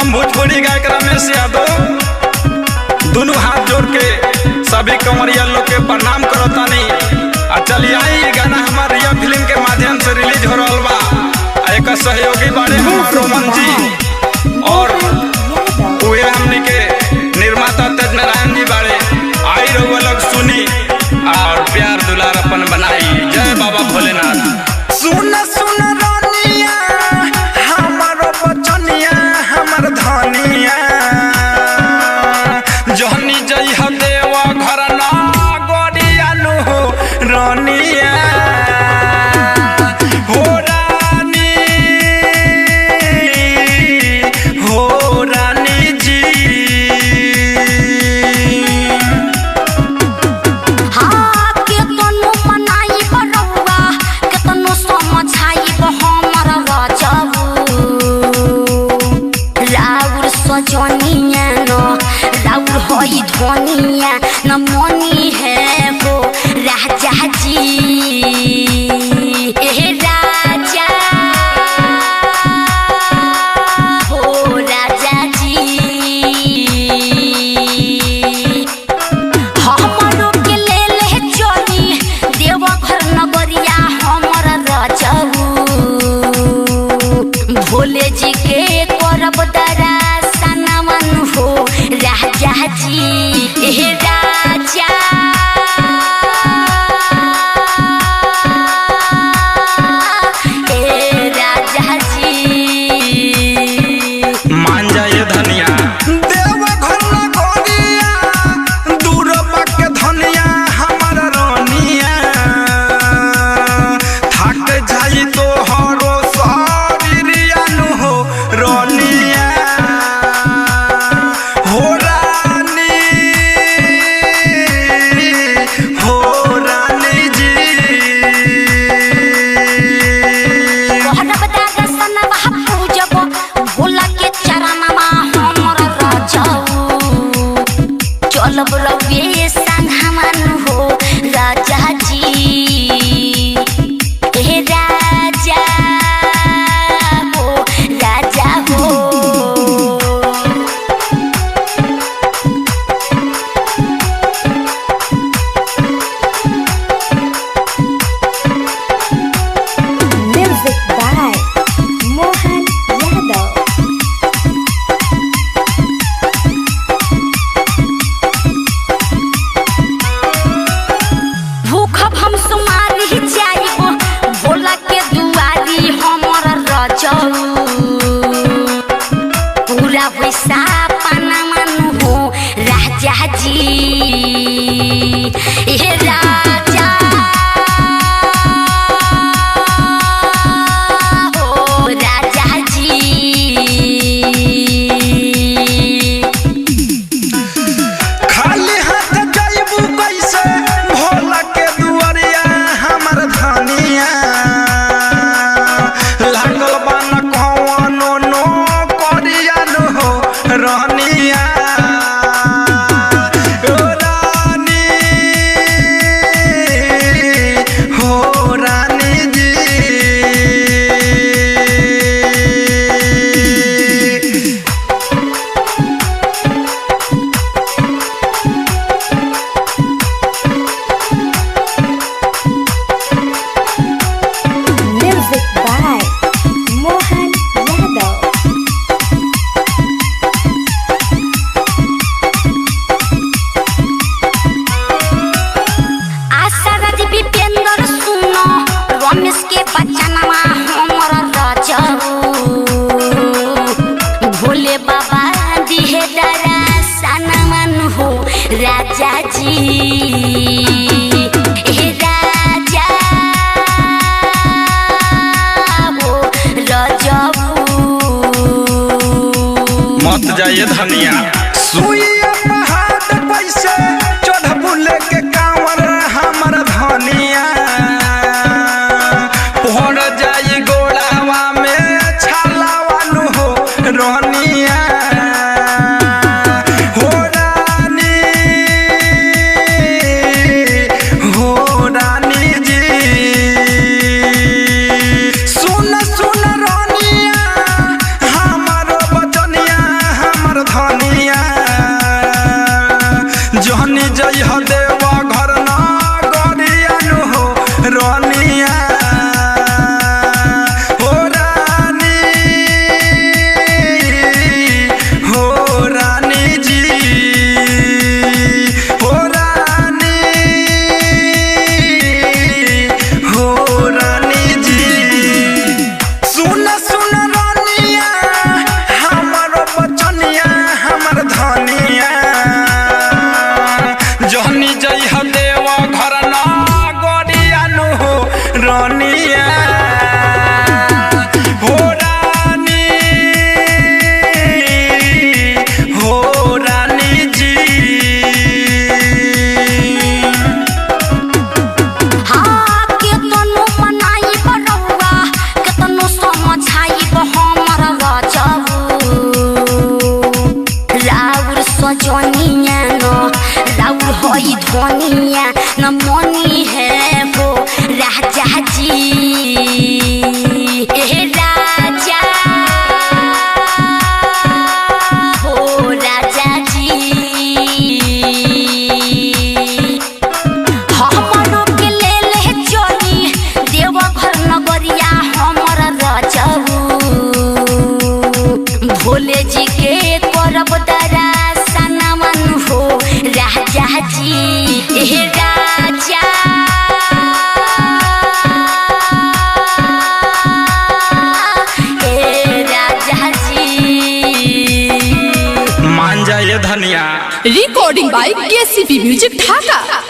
हम भोजपुरी गायक रमेश यादव दोनों हाथ जोड़ के सभी कंवरिया लोग के प्रणाम करतानी। चलिए आई गाना हमारे रिया फिल्म के माध्यम से रिलीज हो रहा बा। एक सहयोगी बारे हमारे रोमन जी और वे हमने के निर्माता तेज नारायण जी बारे। आई रहुआ लोग सुनी और प्यार दुलार अपन बनाई। जय बाबा भोलेनाथ। सुन सुन रानिया हमारो बचनिया हमर धनिया जहनी जई देवा घर ना गोरिया नु रानिया हो रानी जी। हाँ केतनो मनाई बरौआ केतनो समझाई हमर रजबू राउर सजनिया न राउर हई धनिया न मनी है वो राजा जी। ए राजा हो राजा जी हमरो के ले ले चली देवघर नगरिया हमर रजबू भोले जी के करब दर्शनवन हो राजा जी। ए राजा ए राजा जी मान जाए धनिया देवघर गोरिया दूर के धनिया हमर रानिया थक जाई तो हरो शरीरिया नु हो रानिया हो रानी जी। कहरब दर्शनवा पूजब भोला के चरणवा हमर रजबू चलब रउए संगमा हो राजा जी। ए राजा हो राजा हो Music by Mohan Yadav. भूखब हम सुमारी जाइबो भोला के दुआरी हमर रजबू पूरा पैसा पनमन हो राजा जी। ए राजा हो राजा जी खाली हाथ जाइबू कैसे भोला के दुआरिया हमर धनिया लागल बन कवनो नो करिया नु हो रानिया ओ रानी हो रानी जी। Music by Mohan Yadav. आशा राज विपेंद्र सुनो रमेश के बचनवा हमर रजबू भोले बाबा दिहे दर्शनवन हो राजा जी। ए राजा हो रजबू मत जाइए धनिया। सुइया पहाड़ पैसे चढ़बू लेके कांवर हमर धनिया पहड़ जाई गोड़ावा में छालावा नु हो रानिया हो रानी जी। सुन सुन रानिया हमारो बचनिया रानिया हो रानी जी। हाँ केतनो मनाई बरौआ केतनो समझाई हमर रजबू राउर सजनिया न राउर हई धनिया न मनी है वो राजा जी राजा हो राजा जी हमरो के ले ले चली देवघर नगरिया हमर रजबू भोले जी के करब दर्शनवन हो राजा जी राजा राजा जी। मान जाइए धनिया। Recording by KCP music Dhaka.